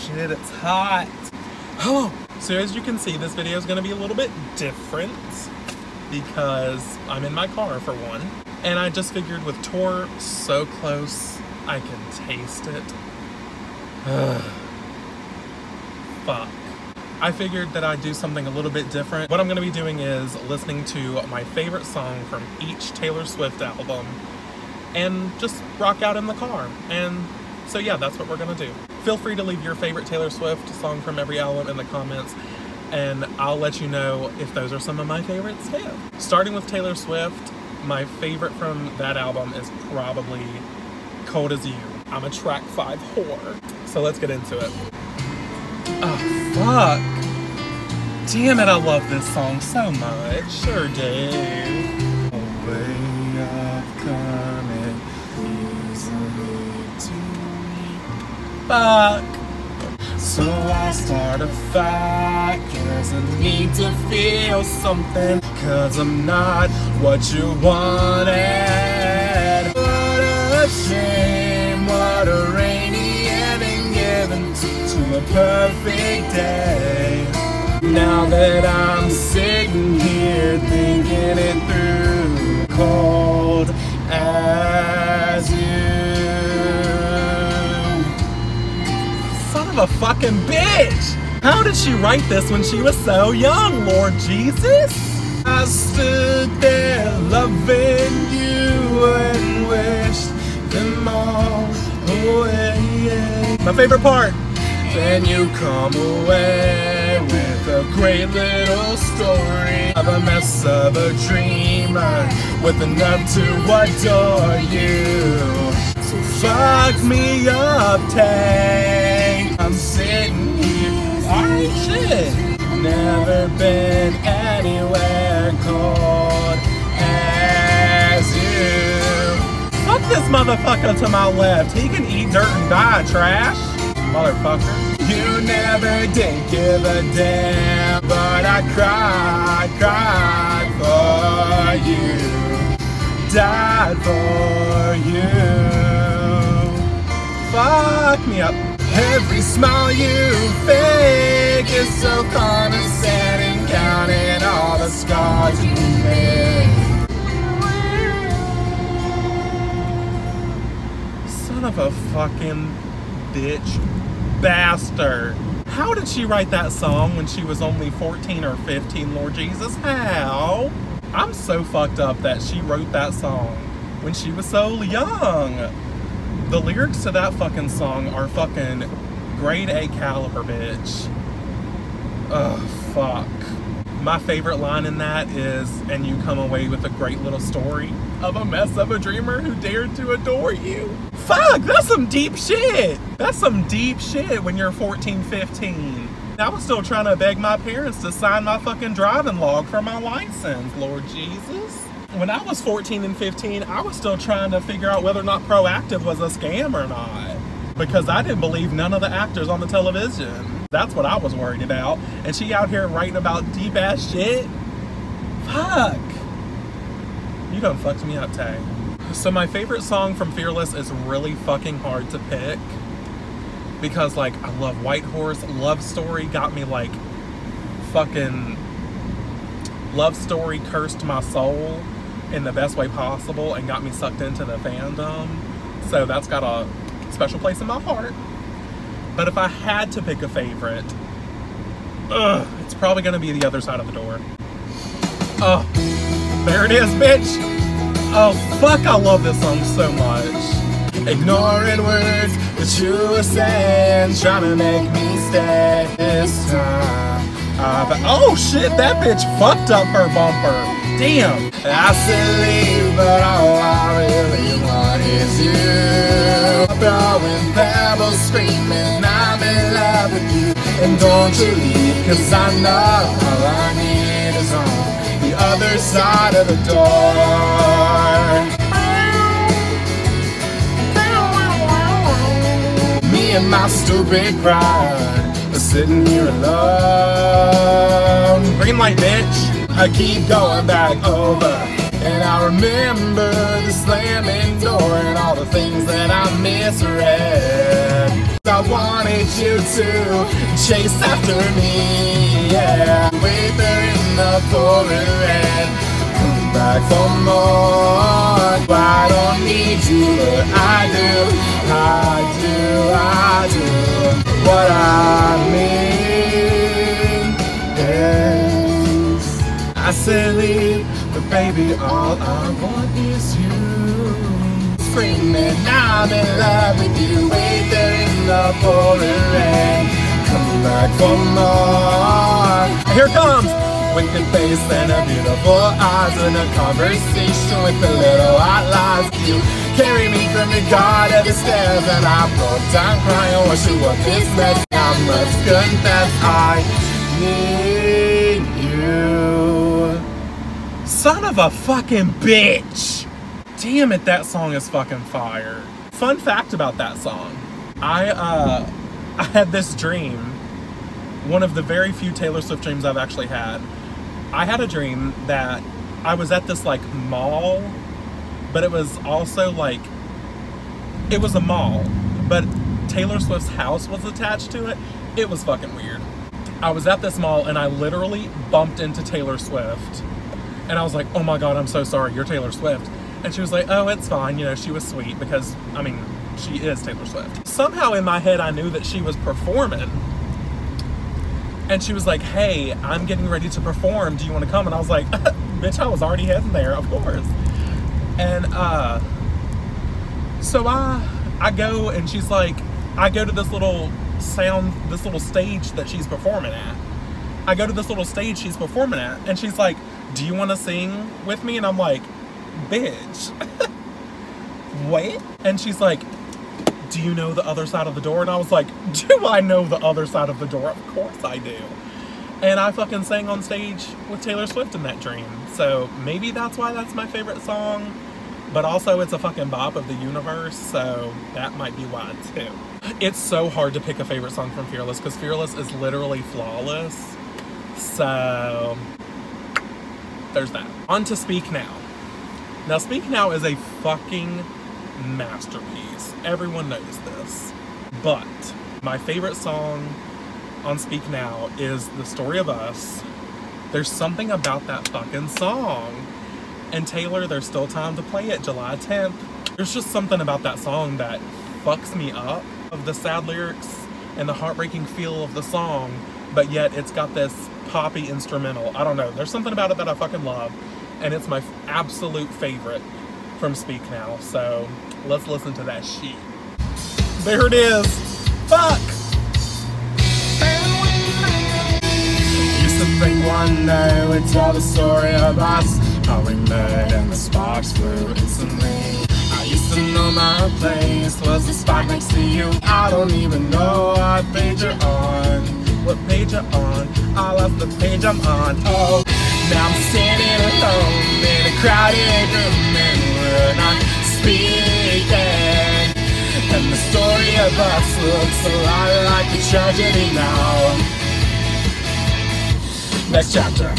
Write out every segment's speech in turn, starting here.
shit, it's hot. Oh, so as you can see, this video is going to be a little bit different because I'm in my car for one. And I just figured with Tor so close, I can taste it. Fuck. I figured that I'd do something a little bit different. What I'm going to be doing is listening to my favorite song from each Taylor Swift album and just rock out in the car. And so yeah, that's what we're going to do. Feel free to leave your favorite Taylor Swift song from every album in the comments, and I'll let you know if those are some of my favorites too. Starting with Taylor Swift, my favorite from that album is probably Cold As You. I'm a track 5 whore. So let's get into it. Oh, fuck. Damn it, I love this song so much. Sure do. A way of coming easily to me. Fuck. So I start a fight, 'cause I need to feel something, 'cause I'm not what you wanted. What a shame, what a rainy ending given to a perfect day. Now that I'm sitting here thinking it through, cold as you. Son of a fucking bitch! How did she write this when she was so young, Lord Jesus? I stood there loving you and wished them all away. My favorite part. Then you come away with a great little story of a mess of a dreamer with the nerve to adore you. So fuck me up, Tay. I'm sitting here, alright shit. Never been anywhere cold as you. Fuck this motherfucker to my left. He can eat dirt and die, trash. Motherfucker. You never did give a damn, but I cried for you, died for you. Fuck me up. Every smile you fake is so condescending, counting all the scars you made. Son of a fucking bitch bastard. How did she write that song when she was only 14 or 15, Lord Jesus? How? I'm so fucked up that she wrote that song when she was so young. The lyrics to that fucking song are fucking grade A caliber, bitch. Ugh, fuck. My favorite line in that is, and you come away with a great little story of a mess of a dreamer who dared to adore you. Fuck, that's some deep shit. That's some deep shit when you're 14, 15. I was still trying to beg my parents to sign my fucking driving log for my license, Lord Jesus. When I was 14 and 15, I was still trying to figure out whether or not Proactive was a scam or not. Because I didn't believe none of the actors on the television. That's what I was worried about. And she out here writing about deep ass shit? Fuck. You done fucked me up, Tay. So my favorite song from Fearless is really fucking hard to pick. Because like, I love White Horse. Love Story got me like, fucking, Love Story cursed my soul in the best way possible and got me sucked into the fandom. So that's got a special place in my heart. But if I had to pick a favorite, it's probably gonna be The Other Side of the Door. Oh, there it is, bitch. Oh, fuck, I love this song so much. Ignoring words that you were saying, trying to make me stay this time. Oh shit, that bitch fucked up her bumper. Damn. I said leave, but all I really want is you. Throwing pebbles, screaming I'm in love with you. And don't you leave, 'cause I know all I need is on the other side of the door. Me and my stupid pride are sitting here alone. Green light, bitch. I keep going back over, and I remember the slamming door and all the things that I misread. I wanted you to chase after me, yeah. Wait there in the pouring rain, come back for more. I don't need you, but I do what I mean, yes. I said leave, but baby, all I want is you. Screaming, I'm in love with you. Wait there in the pouring rain, come back for more. Here comes wicked face and a beautiful eyes and a conversation with a little white lies. You carry me from the garden to the stairs and I broke down crying. Wish you what this mess. I must confess I need you. Son of a fucking bitch. Damn it, that song is fucking fire. Fun fact about that song. I had this dream. One of the very few Taylor Swift dreams I've actually had. I had a dream that I was at this like mall, but it was also like, it was a mall, but Taylor Swift's house was attached to it. It was fucking weird. I was at this mall and I literally bumped into Taylor Swift. And I was like, oh my God, I'm so sorry, you're Taylor Swift. And she was like, oh, it's fine. You know, she was sweet because, I mean, she is Taylor Swift. Somehow in my head, I knew that she was performing. And she was like, hey, I'm getting ready to perform. Do you want to come? And I was like, bitch, I was already heading there, of course. And so I go and she's like, I go to this little stage that she's performing at. I go to this little stage she's performing at. And she's like, do you want to sing with me? And I'm like, bitch, what? And she's like, do you know the other side of the door? And I was like, do I know the other side of the door? Of course I do. And I fucking sang on stage with Taylor Swift in that dream. So maybe that's why that's my favorite song. But also it's a fucking bop of the universe, so that might be why too. It's so hard to pick a favorite song from Fearless because Fearless is literally flawless. So there's that. On to Speak Now. Now Speak Now is a fucking masterpiece. Everyone knows this. But my favorite song on Speak Now is The Story of Us. There's something about that fucking song. And Taylor, there's still time to play it, July 10th. There's just something about that song that fucks me up, of the sad lyrics and the heartbreaking feel of the song, but yet it's got this poppy instrumental. I don't know, there's something about it that I fucking love, and it's my absolute favorite from Speak Now, so let's listen to that shit. There it is. Fuck! Used to think one day we'd tell the story of us, how we met and the sparks flew instantly. I used to know my place was the spot next to you. I don't even know what page you're on. What page you're on? I love the page I'm on. Oh, now I'm standing alone in a crowded room and we're not speaking. And the story of us looks a lot like a tragedy now. Next chapter.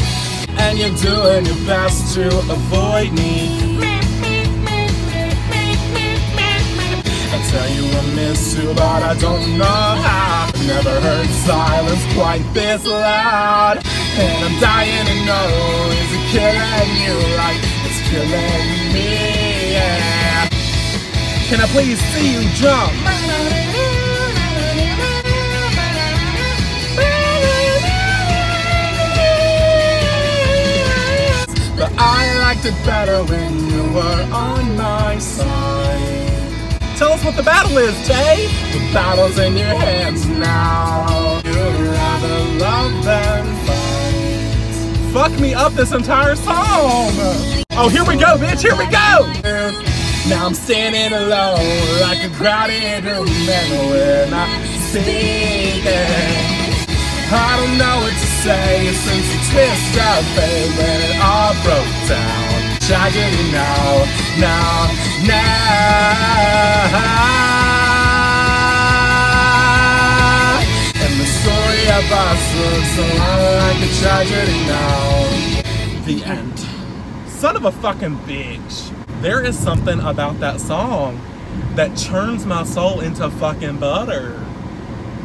And you're doing your best to avoid me. I tell you I miss you, but I don't know how. I've never heard silence quite this loud. And I'm dying to know, is it killing you like it's killing me? Yeah. Can I please see you jump? But I liked it better when you were on my side. Tell us what the battle is, Tay. The battle's in your hands now. You'd rather love than fight. Fuck me up this entire song. Oh, here we go, bitch, here we go. Now I'm standing alone like a crowded room and we're not speaking. I don't know what to say since you twist our fate when it all broke down. Tragedy now, now, now. And the story of us looks a lot like a tragedy now. The end. Son of a fucking bitch. There is something about that song that churns my soul into fucking butter.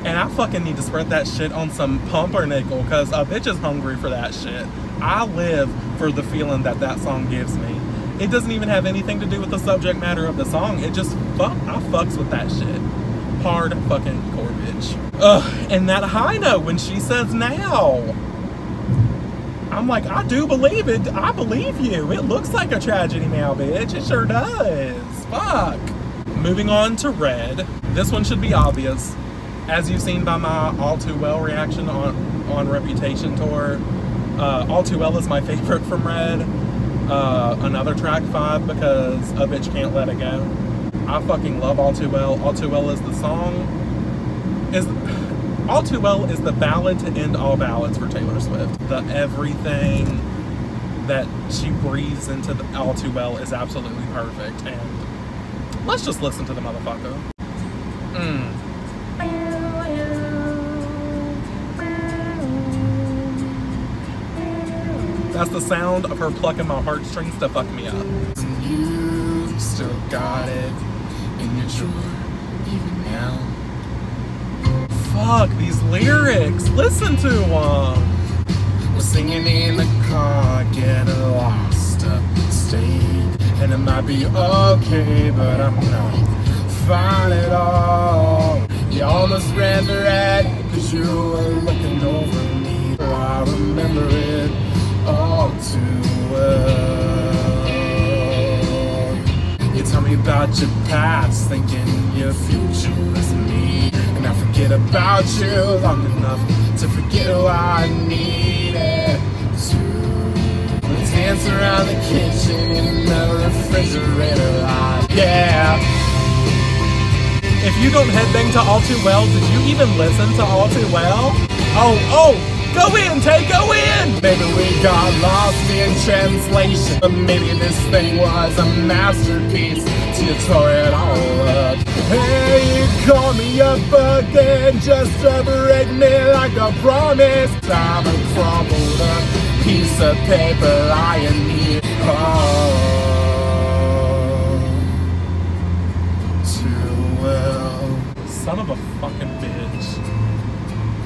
And I fucking need to spread that shit on some pumpernickel, because a bitch is hungry for that shit. I live for the feeling that that song gives me. It doesn't even have anything to do with the subject matter of the song. It just, I fucks with that shit. Hard fucking core, bitch. Ugh, and that high note when she says now. I'm like, I do believe it. I believe you. It looks like a tragedy now, bitch. It sure does. Fuck. Moving on to Red. This one should be obvious. As you've seen by my All Too Well reaction on Reputation Tour, All Too Well is my favorite from Red. Another track 5 because a bitch can't let it go. I fucking love All Too Well. All Too Well is the song. All Too Well is the ballad to end all ballads for Taylor Swift. The everything that she breathes into All Too Well is absolutely perfect. And let's just listen to the motherfucker. That's the sound of her plucking my heartstrings to fuck me up. You still got it in your drawer, even now. Fuck, these lyrics. Listen to them. We're singing in the car, getting lost upstate. And it might be okay, but I'm not fine at all. You almost ran the red, cause you were looking over me. Oh, I remember it all too well. You tell me about your past, thinking your future was me. And I forget about you long enough to forget who I needed to. Let's dance around the kitchen in the refrigerator line. Yeah. If you don't headbang to All Too Well, did you even listen to All Too Well? Oh! Go in, Tay, go in! Maybe we got lost in translation, but maybe this thing was a masterpiece till you tore it all up. Hey, you call me up again just to break me like a promise. I'm a crumpled up piece of paper lying here. Too well. Son of a fucking bitch.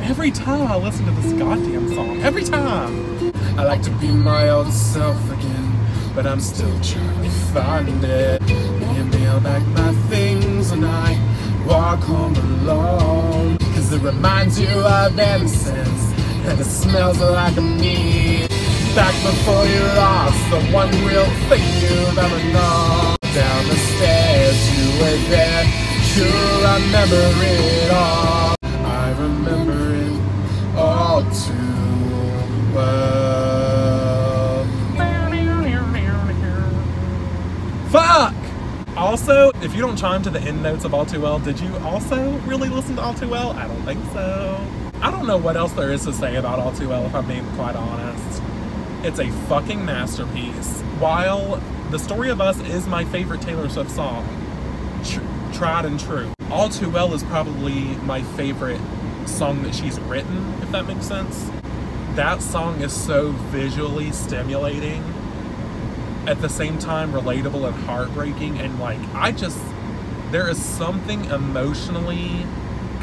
Every time I listen to this goddamn song, every time. I like to be my old self again, but I'm still trying to find it. You mail back my things and I walk home alone, cause it reminds you of innocence, and it smells like a me. Back before you lost the one real thing you've ever known. Down the stairs, you were there, you remember it all. I remember it all too well. Fuck! Also, if you don't chime to the end notes of All Too Well, did you also really listen to All Too Well? I don't think so. I don't know what else there is to say about All Too Well, if I'm being quite honest. It's a fucking masterpiece. While The Story of Us is my favorite Taylor Swift song, tried and true, All Too Well is probably my favorite song that she's written, if that makes sense. That song is so visually stimulating, at the same time relatable and heartbreaking, and like, there is something emotionally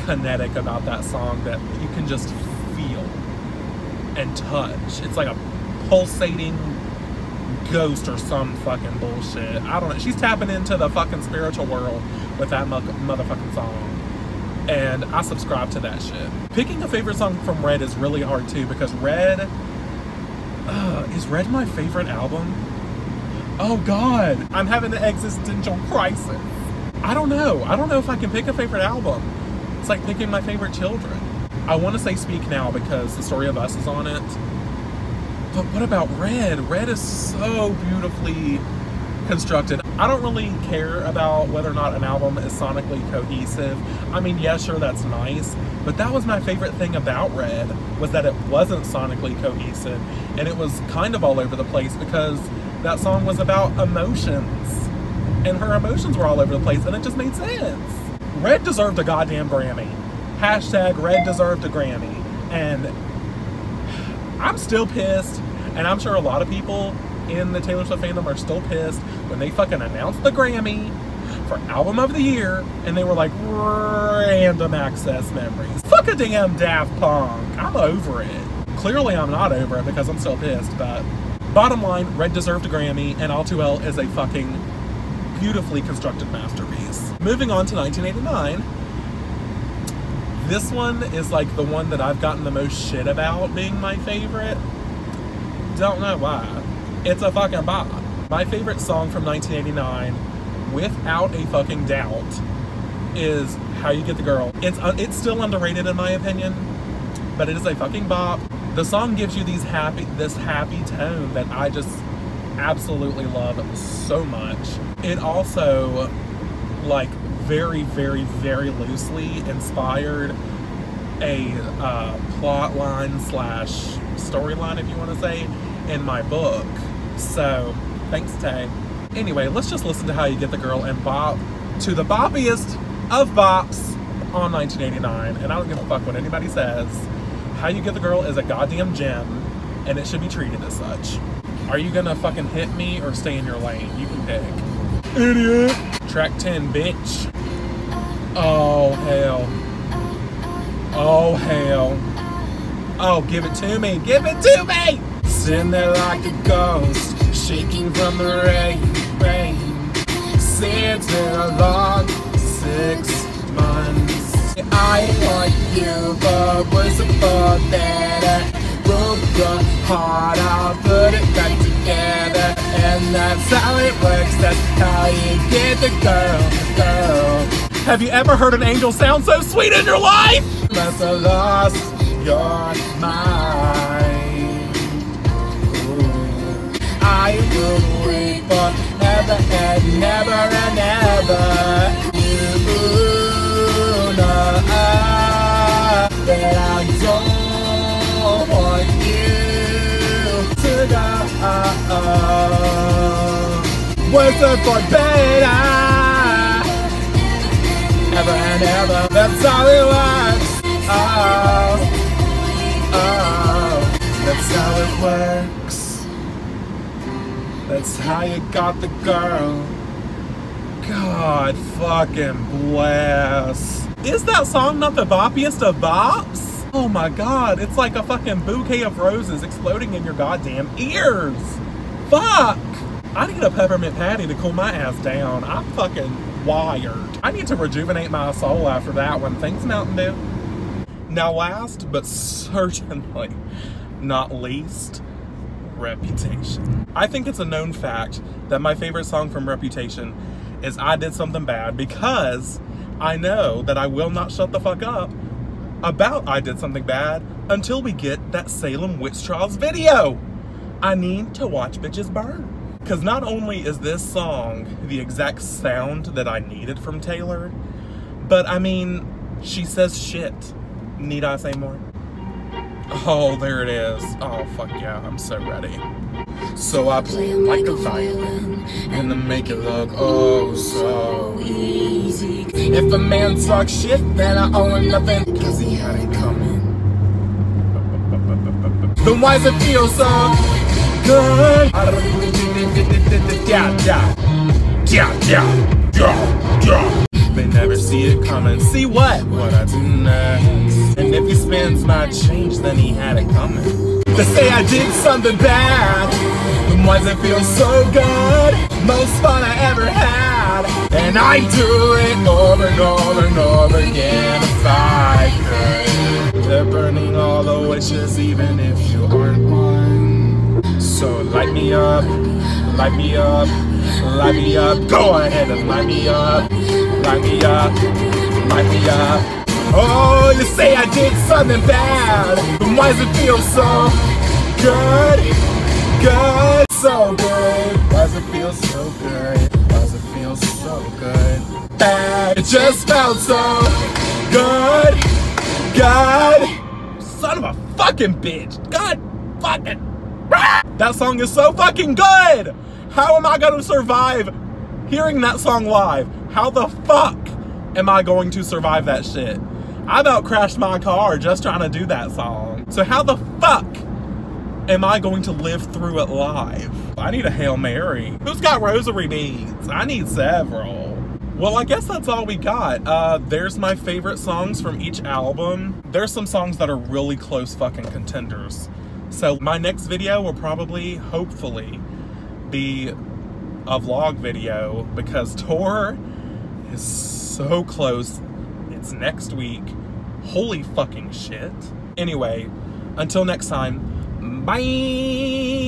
kinetic about that song that you can just feel and touch. It's like a pulsating ghost or some fucking bullshit. I don't know. She's tapping into the fucking spiritual world with that motherfucking song. And I subscribe to that shit. Picking a favorite song from Red is really hard too, because Red, is Red my favorite album? Oh God, I'm having an existential crisis. I don't know if I can pick a favorite album. It's like picking my favorite children. I want to say Speak Now because The Story of Us is on it. But what about Red? Red is so beautifully constructed. I don't really care about whether or not an album is sonically cohesive. I mean, yeah, sure, that's nice, but that was my favorite thing about Red, was that it wasn't sonically cohesive, and it was kind of all over the place because that song was about emotions, and her emotions were all over the place, and it just made sense. Red deserved a goddamn Grammy. Hashtag Red deserved a Grammy, and I'm still pissed, and I'm sure a lot of people in the Taylor Swift fandom are still pissed when they fucking announced the Grammy for Album of the Year, and they were like random access memories. Fuck a damn Daft Punk. I'm over it. Clearly I'm not over it because I'm still pissed, but bottom line, Red deserved a Grammy, and All Too Well is a fucking beautifully constructed masterpiece. Moving on to 1989. This one is like the one that I've gotten the most shit about being my favorite. Don't know why. It's a fucking bop. My favorite song from 1989, without a fucking doubt, is How You Get the Girl. It's still underrated in my opinion, but it is a fucking bop. The song gives you this happy tone that I just absolutely love so much. It also, like, very, very, very loosely inspired a plot line slash storyline, if you want to say, in my book. So, thanks, Tay. Anyway, let's just listen to How You Get the Girl and bop to the boppiest of bops on 1989. And I don't give a fuck what anybody says. How You Get the Girl is a goddamn gem, and it should be treated as such. Are you gonna fucking hit me or stay in your lane? You can pick. Idiot! Track 10, bitch. Oh, hell. Oh, hell. Oh, give it to me. Give it to me! Sitting there like a ghost, shaking from the rain. Since been a long 6 months. I ain't like you, but was a thought that I broke your heart. I'll put it back together, and that's how it works. That's how you get the girl. Have you ever heard an angel sound so sweet in your life? Must have lost your mind. Ooh. I will wait forever and never and ever. You know that I don't want you to go. Worse for better. Ever and ever, that's how it works. Oh, that's how it works. That's how you got the girl. God fucking bless. Is that song not the boppiest of bops? Oh my god, it's like a fucking bouquet of roses exploding in your goddamn ears. Fuck. I need a peppermint patty to cool my ass down. I'm fucking wired. I need to rejuvenate my soul after that one. Thanks, Mountain Dew. Now last, but certainly not least, Reputation. I think it's a known fact that my favorite song from Reputation is I Did Something Bad, because I know that I will not shut the fuck up about I Did Something Bad until we get that Salem Witch Trials video. I need to watch bitches burn. Because not only is this song the exact sound that I needed from Taylor, but I mean, she says shit. Need I say more? Oh, there it is. Oh, fuck yeah, I'm so ready. So I play him like a violin, and to make it look oh so easy. If a man talks shit, then I owe him nothing, cause he had it coming. Then why does it feel so good? They never see it coming. See what? What I do next. And if he spends my change, then he had it coming. They say I did something bad, then why does it feel so good? Most fun I ever had. And I do it over and over and over again if I could. They're burning all the witches even if you aren't one. So light me up, light me up, light me up. Go ahead and light me up, light me up, light me up. Oh, you say I did something bad, but why does it feel so good? Good, so good. Why does it feel so good? Why does it feel so good? Bad, it just felt so good. God, son of a fucking bitch. God fucking. That song is so fucking good. How am I gonna survive hearing that song live? How the fuck am I going to survive that shit? I about crashed my car just trying to do that song. So how the fuck am I going to live through it live? I need a Hail Mary. Who's got rosary beads? I need several. Well, I guess that's all we got. There's my favorite songs from each album. There's some songs that are really close fucking contenders. So my next video will probably, hopefully, be a vlog video because tour is so close. It's next week. Holy fucking shit. Anyway, until next time, bye!